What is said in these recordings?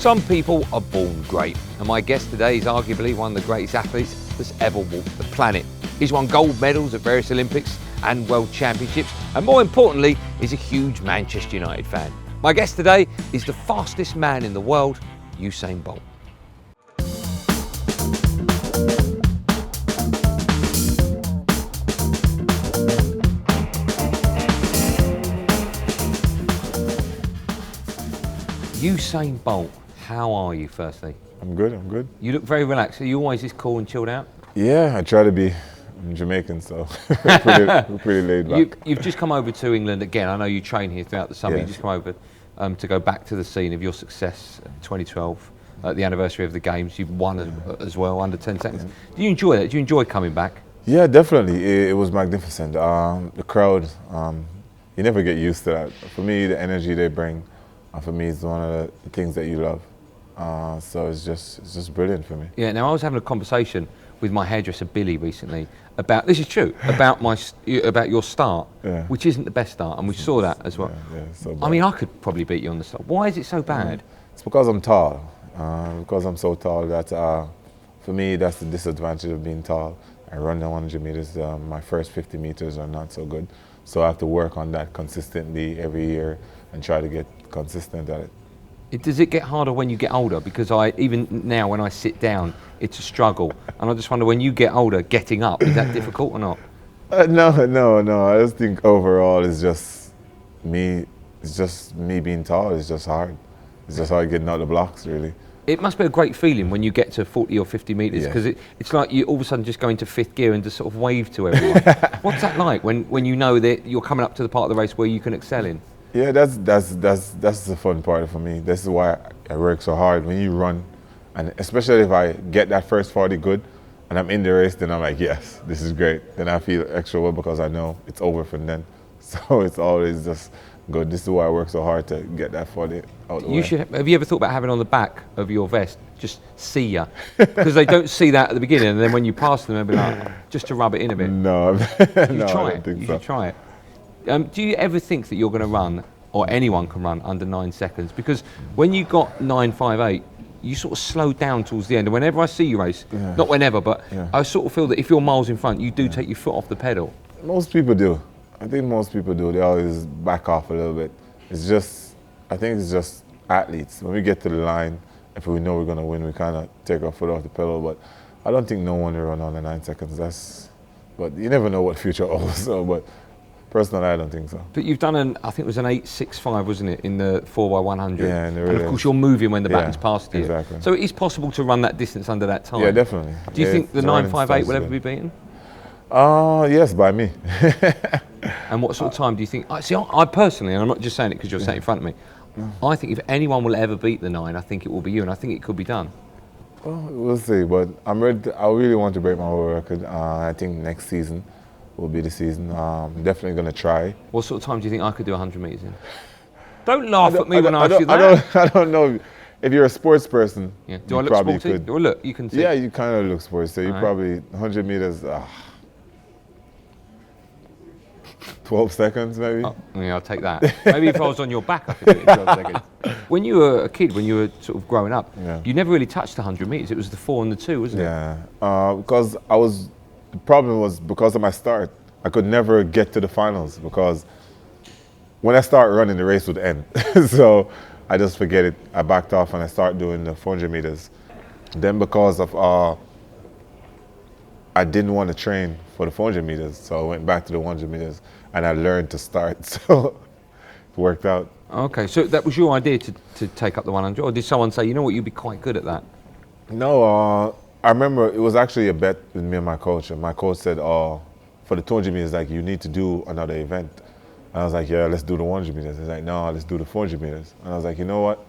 Some people are born great, and my guest today is arguably one of the greatest athletes that's ever walked the planet. He's won gold medals at various Olympics and World Championships, and more importantly, is a huge Manchester United fan. My guest today is the fastest man in the world, Usain Bolt. Usain Bolt, how are you firstly? I'm good. You look very relaxed. Are you always this cool and chilled out? Yeah, I try to be. I'm Jamaican, so pretty laid back. You've just come over to England again. I know you train here throughout the summer. Yes. You just come over to go back to the scene of your success in 2012, at the anniversary of the Games. You've won as well, under 10 seconds. Do you enjoy that? Do you enjoy coming back? Yeah, definitely. It was magnificent. The crowd, you never get used to that. For me, the energy they bring, for me, is one of the things that you love. So it's just brilliant for me. Yeah. Now I was having a conversation with my hairdresser Billy recently about this is true about your start, which isn't the best start, and we saw that as well. Yeah, so I mean, I could probably beat you on the start. Why is it so bad? It's because I'm tall. Because I'm so tall that for me that's the disadvantage of being tall. I run the 100 meters. My first 50 meters are not so good, so I have to work on that consistently every year and try to get consistent at it. Does it get harder when you get older? Because even now when I sit down, it's a struggle. And I just wonder, when you get older, getting up, is that difficult or not? No. I just think overall it's just me. It's just me being tall. It's just hard. It's just hard getting out the blocks, really. It must be a great feeling when you get to 40 or 50 metres, because it's like you all of a sudden just go into fifth gear and just sort of wave to everyone. What's that like when you know that you're coming up to the part of the race where you can excel in? Yeah, that's the fun part for me. This is why I work so hard. When you run, and especially if I get that first 40 good, and I'm in the race, then I'm like, yes, this is great. Then I feel extra well because I know it's over from then. So it's always just good. This is why I work so hard to get that 40 out the way. Have you ever thought about having on the back of your vest, just see ya? Because they don't see that at the beginning, and then when you pass them, they'll be like, just to rub it in a bit. No, You should try it. Do you ever think that you're going to run, or anyone can run, under 9 seconds? Because when you got 9.58, you sort of slowed down towards the end. And whenever I see you race, not whenever, but I sort of feel that if you're miles in front, you do take your foot off the pedal. Most people do. I think most people do. They always back off a little bit. I think it's just athletes. When we get to the line, if we know we're going to win, we kind of take our foot off the pedal. But I don't think no one will run under 9 seconds. But you never know what future holds. But personally, I don't think so. But you've done I think it was an 8.65, wasn't it, in the 4x100? Yeah, and of course you're moving when the baton's passed you. Exactly. So it is possible to run that distance under that time. Yeah, definitely. Do you think the 9.58 will ever be beaten? Yes, by me. And what sort of time do you think? I personally, and I'm not just saying it because you're sat in front of me, I think if anyone will ever beat the 9, I think it will be you, and I think it could be done. Well, we'll see, but I'm ready. I really want to break my world record. I think next season will be the season. I'm definitely going to try. What sort of time do you think I could do 100 metres in? Don't laugh at me when I ask you that. I don't know. If you're a sports person, do you I look probably sporty? could. Or look, you can see. Yeah, you kind of look sporty. So you probably 100 meters, 12 seconds maybe. Oh, yeah, I'll take that. Maybe if I was on your back, I could do it in 12 seconds. When you were a kid, when you were sort of growing up, you never really touched 100 metres. It was the 4 and the 2, wasn't it? Yeah, because the problem was because of my start, I could never get to the finals because when I start running, the race would end. So I just forget it. I backed off and I started doing the 400 meters. Then because of I didn't want to train for the 400 meters, so I went back to the 100 meters and I learned to start, so it worked out. Okay, so that was your idea to take up the 100, or did someone say, you know what, you'd be quite good at that? No, I remember it was actually a bet with me and my coach. And my coach said, for the 200 meters, like, you need to do another event. And I was like, yeah, let's do the 100 meters. He's like, no, let's do the 400 meters. And I was like, you know what?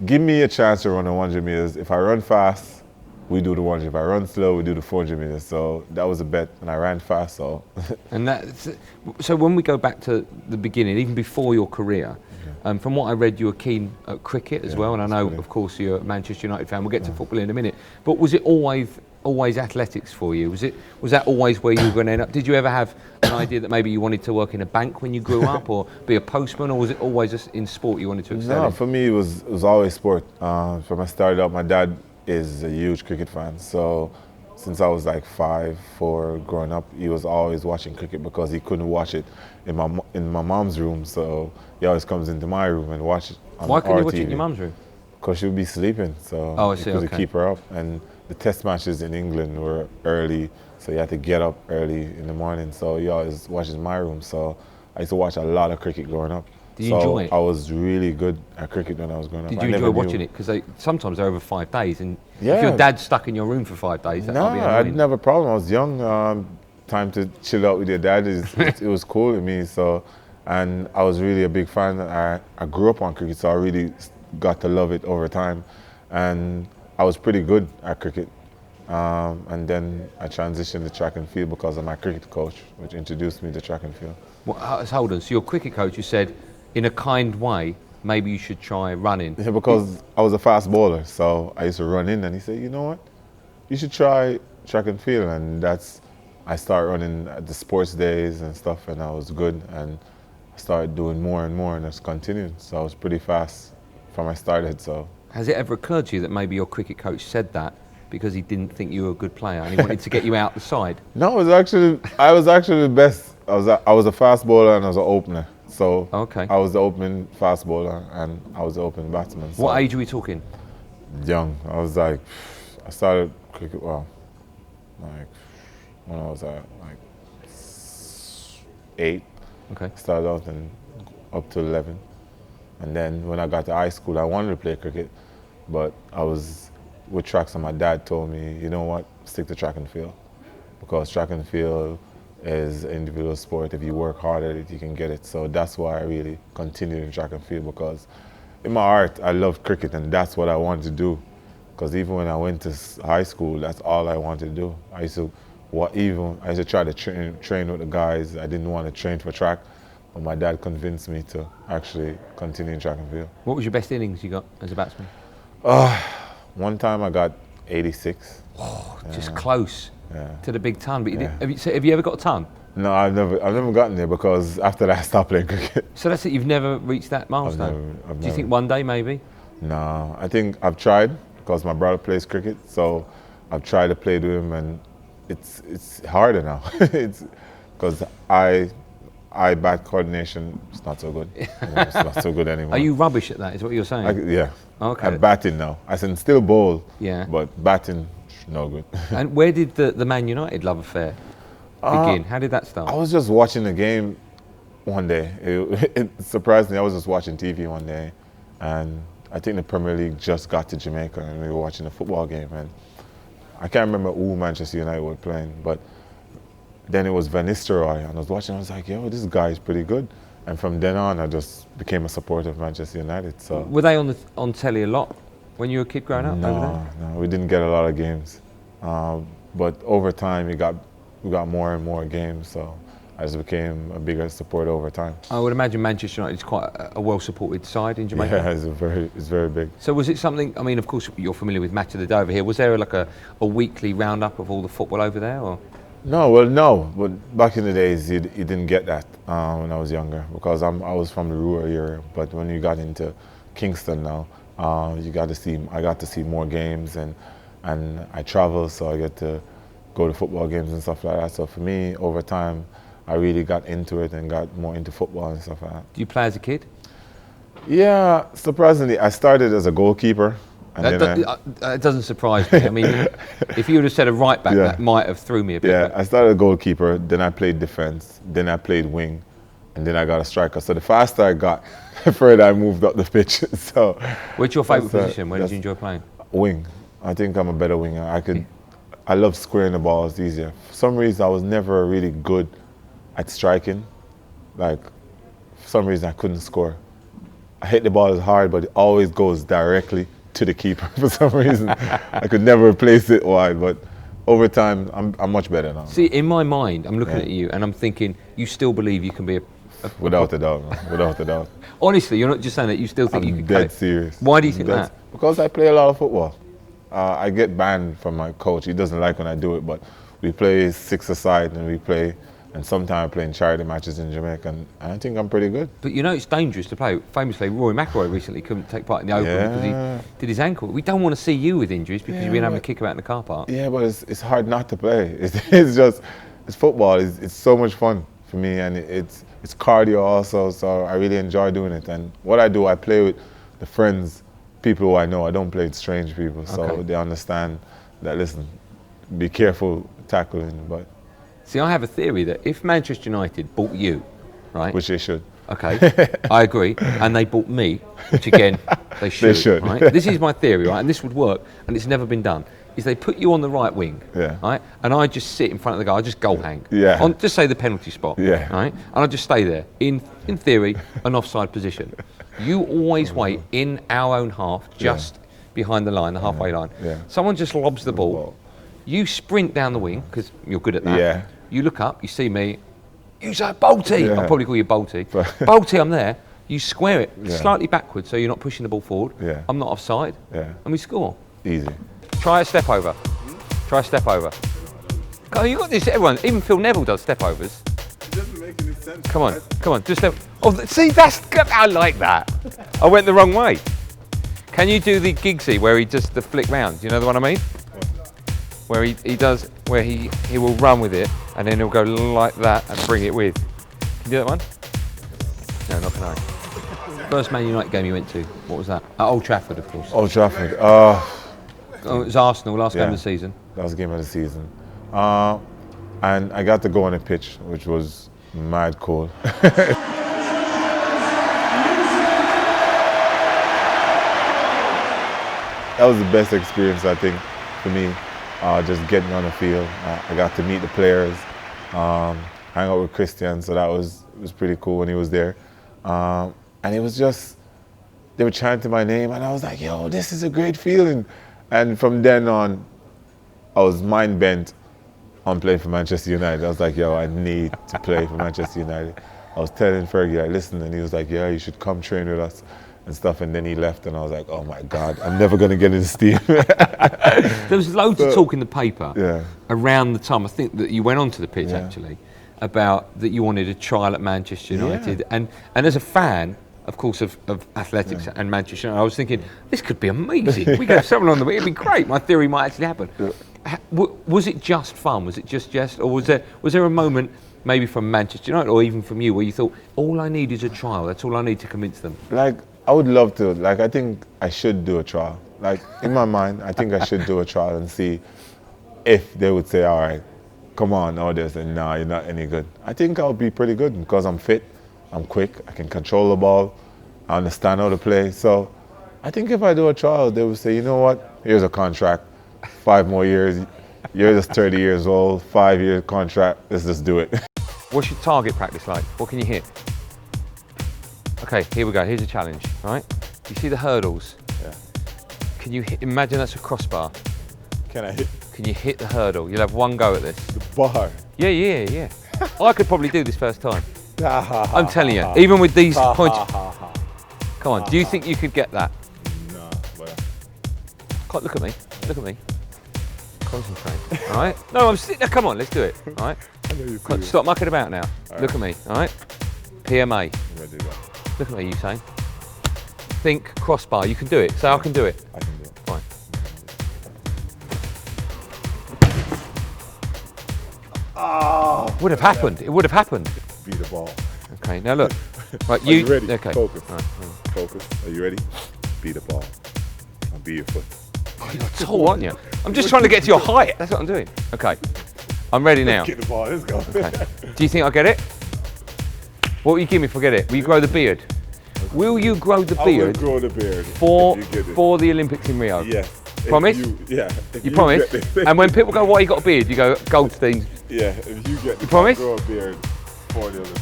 Give me a chance to run the 100 meters. If I run fast, we do the 100. If I run slow, we do the 400 meters. So that was a bet, and I ran fast, so. So when we go back to the beginning, even before your career, From what I read, you were keen at cricket as well, and I know, of course, you're a Manchester United fan. We'll get to football in a minute. But was it always athletics for you? Was that always where you were going to end up? Did you ever have an idea that maybe you wanted to work in a bank when you grew up, or be a postman, or was it always just in sport you wanted to excel No, in? for me it was always sport. From I started out, my dad is a huge cricket fan, so since I was like 4 growing up, he was always watching cricket because he couldn't watch it in my mom's room, so he always comes into my room and watch it on Why couldn't you watch TV. it in your mum's room? Because she would be sleeping, so Oh, I he see, couldn't okay. keep her up. And the test matches in England were early, so you had to get up early in the morning. So he always watches my room. So I used to watch a lot of cricket growing up. Did you enjoy it? I was really good at cricket when I was growing up. Did you enjoy watching it? Because sometimes they're over 5 days, and if Yeah. your dad's stuck in your room for 5 days, that No, might be I annoying. didn't have a problem. I was young. Time to chill out with your dad. It was cool to me. So, and I was really a big fan. I grew up on cricket, so I really got to love it over time. And I was pretty good at cricket. And then I transitioned to track and field because of my cricket coach, which introduced me to track and field. Well, hold on. So your cricket coach, you said, in a kind way, maybe you should try running. Yeah, because I was a fast bowler, so I used to run in, and he said, you know what, you should try track and field. And I started running at the sports days and stuff, and I was good, and I started doing more and more, and it's continued. So I was pretty fast from I started. So Has it ever occurred to you that maybe your cricket coach said that because he didn't think you were a good player and he wanted to get you out the side? no, I was actually the best. I was a fast bowler and I was an opener. So Okay. I was the opening fast bowler and I was the opening batsman. So What age are we talking? young. I started cricket, like when I was like 8. Okay. Started out and up to 11. And then when I got to high school, I wanted to play cricket, but I was with tracks and my dad told me, you know what, stick to track and field. Because track and field is an individual sport. If you work hard at it, you can get it. So that's why I really continued in track and field, because in my heart, I loved cricket and that's what I wanted to do. Because even when I went to high school, that's all I wanted to do. I used to try to train with the guys. I didn't want to train for track, but my dad convinced me to actually continue in track and field. What was your best innings you got as a batsman? One time I got 86. Just close to the big ton. But you Yeah. didn't, have you ever got a ton? No, I've never gotten there because after that I stopped playing cricket. So that's it. You've never reached that milestone. I've Do you never. think one day maybe? No, I think I've tried because my brother plays cricket, so I've tried to play with him, and it's harder now. It's because I bat coordination is not so good. It's not so good anymore. Are you rubbish at that? Is what you're saying? Yeah. Okay. I'm batting now. I can still bowl. Yeah. But batting, no good. And where did the Man United love affair begin? How did that start? I was just watching the game one day. It surprised me. I was just watching TV one day, and I think the Premier League just got to Jamaica, and we were watching a football game, and I can't remember who Manchester United were playing, but then it was Van Nistelrooy, and I was watching. I was like, "Yo, this guy is pretty good." And from then on, I just became a supporter of Manchester United. So Were they on telly a lot when you were a kid growing up over there? no, we didn't get a lot of games, but over time, we got more and more games. So I just became a bigger supporter over time. I would imagine Manchester United is quite a well-supported side in Jamaica. Yeah, it's very big. So was it something? I mean, of course, you're familiar with Match of the Day over here. Was there like a weekly roundup of all the football over there, or? No. But back in the days, you didn't get that when I was younger because I was from the rural area. But when you got into Kingston now, I got to see more games, and I travel, so I get to go to football games and stuff like that. So for me, over time, I really got into it and got more into football and stuff like that. Do you play as a kid? Yeah, surprisingly, I started as a goalkeeper. And That doesn't surprise me. I mean, if you would have said a right back, that might have threw me a bit. Yeah, but I started goalkeeper, then I played defense, then I played wing, and then I got a striker. So the faster I got, the further I moved up the pitch. So what's your favourite that's, position? Where did you enjoy playing? wing. I think I'm a better winger. I love squaring the ball. It's easier. For some reason, I was never really good at striking. Like, for some reason, I couldn't score. I hit the ball as hard, but it always goes directly to the keeper for some reason. I could never place it wide, but over time, I'm much better now. See, in my mind, I'm looking at you and I'm thinking, you still believe you can be a Without a doubt, man. Without a doubt. Honestly, you're not just saying that, you still think you I'm could dead cut it. serious. Why do you think that? Because I play a lot of football. I get banned from my coach. He doesn't like when I do it, but we play 6-a-side and we play, and sometimes I play in charity matches in Jamaica, and I think I'm pretty good. But you know it's dangerous to play. Famously, Rory Mcilroy recently couldn't take part in the Open because he did his ankle. We don't want to see you with injuries because you've been having to kick about in the car park. Yeah, but it's hard not to play. It's football. It's so much fun for me, and it's cardio also, so I really enjoy doing it. And what I do, I play with the friends, people who I know. I don't play with strange people, so they understand that, listen, be careful tackling. But see, I have a theory that if Manchester United bought you, right? Which they should. Okay, I agree. And they bought me, which again, they should. They should. Right? This is my theory, right? And this would work, and it's never been done. Is they put you on the right wing, right? And I just sit in front of the guy, I just goal hang. Yeah. On, just say the penalty spot. Yeah. Right? And I just stay there, in theory, an offside position. You always wait in our own half, just behind the line, the halfway line. Yeah. Someone just lobs the ball. You sprint down the wing, because you're good at that. Yeah. You look up, you see me, Usain Bolty. Yeah. I'll probably call you Bolty. Bolty, I'm there. You square it slightly backwards so you're not pushing the ball forward. Yeah. I'm not offside. Yeah. And we score. Easy. Try a step over. Try a step over. Oh, you got this, everyone, even Phil Neville does step overs. It doesn't make any sense. Come on, just step. Oh, see, I like that. I went the wrong way. Can you do the Giggsy where he does the flick round? Do you know the one I mean? Where he does, where he will run with it and then he'll go like that and bring it with. Can you do that one? No, not can I. First Man United game you went to, what was that? At Old Trafford, of course. Old Trafford. Oh, it was Arsenal, last game of the season. That was the game of the season. And I got to go on a pitch, which was mad cool. That was the best experience, I think, for me, just getting on the field. I got to meet the players, hang out with Christian, so that was pretty cool when he was there. And it was just, they were chanting my name, and I was like, yo, this is a great feeling. And from then on, I was mind bent on playing for Manchester United. I was like, yo, I need to play for Manchester United. I was telling Fergie, like, listen, and he was like, yeah, you should come train with us and stuff. And then he left, and I was like, oh my God, I'm never going to get in this team. There was loads of talk in the paper around the time, I think, that you went onto the pitch, actually, about that you wanted a trial at Manchester United. And as a fan, of course, of athletics and Manchester United, I was thinking, this could be amazing. We could have someone on the way, it'd be great. My theory might actually happen. Was it just fun? Was it just, or was there a moment, maybe from Manchester United or even from you, where you thought, all I need is a trial, that's all I need to convince them? Like, I would love to. Like, I think I should do a trial. Like, in my mind, I think I should do a trial and see if they would say, all right, come on, or they say, no, you're not any good. I think I'll be pretty good because I'm fit, I'm quick, I can control the ball, I understand how to play. So I think if I do a trial, they would say, you know what, here's a contract, 5 more years, you're just 30 years old, 5-year contract, let's just do it. What's your target practice like? What can you hit? Okay, here we go, here's a challenge, right? You see the hurdles? Yeah. Can you imagine that's a crossbar? Can I hit? Can you hit the hurdle? You'll have one go at this. The bar? Yeah. I could probably do this first time. I'm telling you, even with these points. Come on, do you think you could get that? No, but... Look at me. Concentrate, all right? No, I'm sitting there, come on, let's do it, all right? Stop mucking about now. Look at me, all right? PMA. Look at me, Usain. Think crossbar, you can do it. Say, I can do it. I can do it. Fine. Would have happened. It would have happened. Beat the ball. Okay, now look. Right, Are you ready? Okay. Focus. Right. Focus. Are you ready? Beat the ball. I'll be your foot. Oh, you're tall, aren't you? I'm just trying to get to your height. That's what I'm doing. Okay. I'm ready now. Get the ball. Let's go. Okay. Do you think I'll get it? What will you give me if I get it? Will you grow the beard? Will you grow the beard? I will grow the beard for the Olympics in Rio? Yes. Promise? You promise? And when people go, why you got a beard? You go, Goldstein. Yeah, if you get you promise? Grow a beard for the Olympics.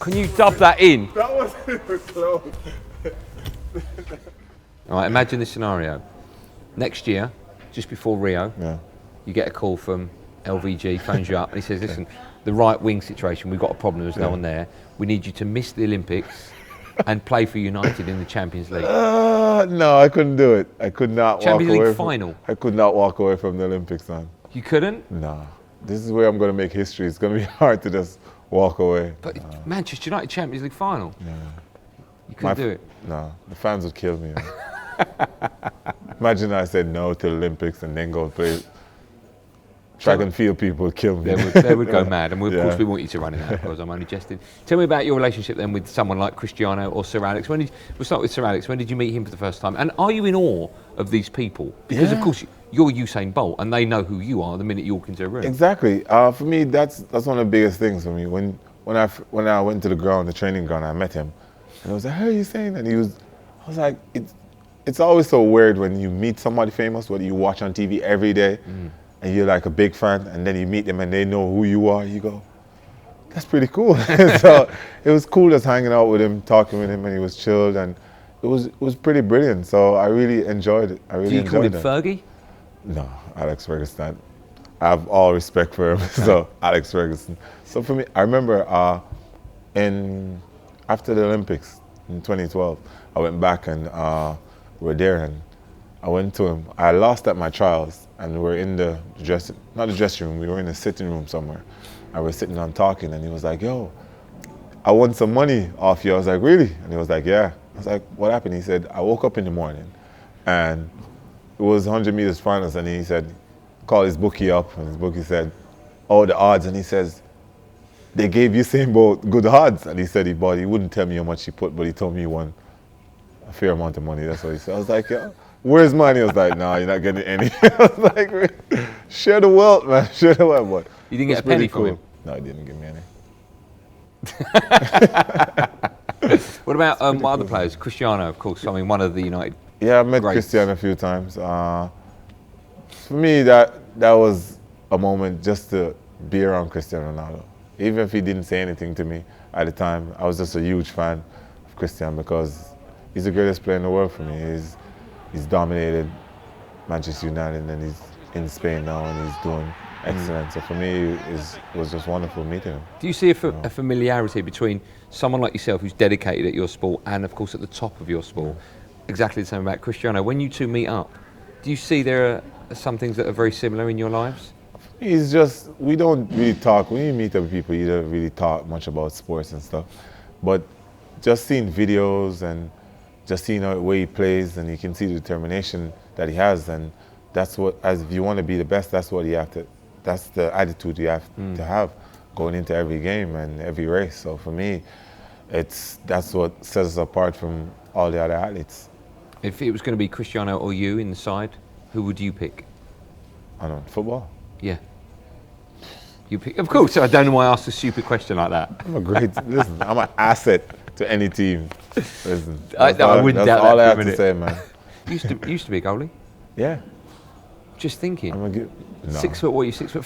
Can you dub that in? That wasn't even close. All right, imagine this scenario. Next year, just before Rio, Yeah. you get a call from LVG, phones you up, and he says, listen, the right wing situation, we've got a problem, there's no one there. We need you to miss the Olympics and play for United in the Champions League. No, I couldn't do it. I could not Champions walk away League final. I could not walk away from the Olympics, man. You couldn't? No. This is where I'm going to make history. It's going to be hard to just walk away. But Manchester United Champions League final. Yeah. You couldn't do it. No, the fans would kill me. Imagine I said no to the Olympics and then go play. Track and field people would kill me. They would go mad, and of course we want you to run in that, because I'm only jesting. Tell me about your relationship then with someone like Cristiano or Sir Alex. We'll start with Sir Alex. When did you meet him for the first time? And are you in awe of these people? Because of course you're Usain Bolt, and they know who you are the minute you walk into a room. Exactly. For me, that's one of the biggest things for me. When I went to the ground, the training ground, I met him, and I was like, "Hey, Usain," and I was like, it's always so weird when you meet somebody famous, whether you watch on TV every day. And you're like a big fan, and then you meet them and they know who you are, you go, that's pretty cool. So it was cool just hanging out with him, talking with him, and he was chilled, and it was pretty brilliant. So I really enjoyed it. Do you call him Fergie? No, Alex Ferguson. I have all respect for him. So Alex Ferguson. So for me, I remember after the Olympics in 2012, I went back and we were there, and I went to him. I lost at my trials, and we were in the not the dressing room, we were in the sitting room somewhere. I was sitting down talking, and he was like, "Yo, I won some money off you." I was like, "Really?" And he was like, "Yeah." I was like, "What happened?" He said, "I woke up in the morning, and it was 100 meters finals," and he said, called his bookie up, and his bookie said, "Oh, the odds," and he says, "They gave Usain Bolt good odds," and he said he wouldn't tell me how much he put, but he told me he won a fair amount of money. That's what he said. I was like, "Yeah. Where's money?" I was like, "No, you're not getting any." I was like, "Share the wealth, man. Share the wealth." But you didn't get a penny from him? No, he didn't give me any. What about my other players? Cristiano, of course. I mean, one of the United. Yeah, I met Cristiano a few times. For me, that was a moment just to be around Cristiano Ronaldo. Even if he didn't say anything to me at the time, I was just a huge fan of Cristiano because he's the greatest player in the world for me. He's dominated Manchester United, and he's in Spain now, and he's doing excellent. So for me, it was just wonderful meeting him. Do you see a familiarity between someone like yourself who's dedicated at your sport and, of course, at the top of your sport? Exactly the same about Cristiano. When you two meet up, do you see there are some things that are very similar in your lives? We don't really talk. When you meet other people, you don't really talk much about sports and stuff. But just seeing videos and just seeing the way he plays, and you can see the determination that he has, and that's what, as if you want to be the best, that's what you have to, that's the attitude you have to have going into every game and every race. So for me, that's what sets us apart from all the other athletes. If it was going to be Cristiano or you in the side, who would you pick? I don't know, football. Yeah. You pick, of course. I don't know why I asked a stupid question like that. Listen, I'm an asset to any team. Listen, I wouldn't doubt that. That's all I have to say, man. Used to be a goalie. Yeah. Just thinking. I'm no. 6 foot. What are you? 6'5"?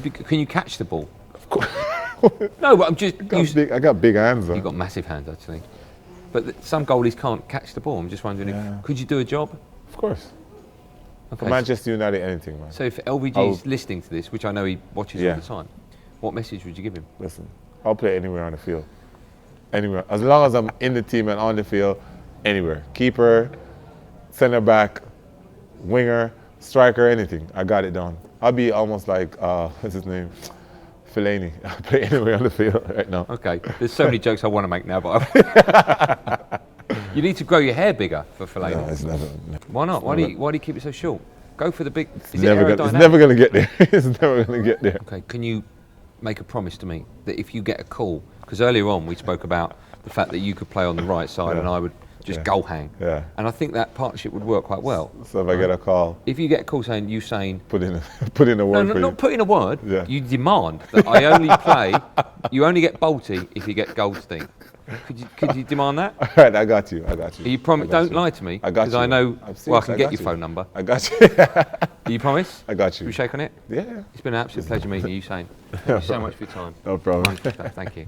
6'5". Can you catch the ball? Of course. No, but I'm just. I got big hands. You've got massive hands, actually. But some goalies can't catch the ball. I'm just wondering, if could you do a job? Of course. Okay. For Manchester United, anything, man. So if LVG is listening to this, which I know he watches all the time, what message would you give him? Listen, I'll play anywhere on the field. Anywhere. As long as I'm in the team and on the field, anywhere. Keeper, center back, winger, striker, anything. I got it done. I'll be almost like, what's his name? Fellaini. I'll play anywhere on the field right now. Okay. There's so many jokes I want to make now, but you need to grow your hair bigger for Fellaini. No, it's never. Why not? Why do you keep it so short? Go for the big. It's never going to get there. It's never going to get there. Okay. Can you make a promise to me that if you get a call, because earlier on we spoke about the fact that you could play on the right side and I would just goal hang. Yeah. And I think that partnership would work quite well. So if I get a call, if you get a call saying Usain, put in a word. No, not put in a word. Yeah. You demand that I only play. You only get Bolty if you get Goldstein. Could you demand that? All right, I got you. You promise? Don't lie to me. I got you. Because I know. I can get your phone number. I got you. Do you promise? I got you. We shake on it? Yeah. It's been an absolute pleasure meeting you, Usain. Thank you so much for your time. No problem. Thank you.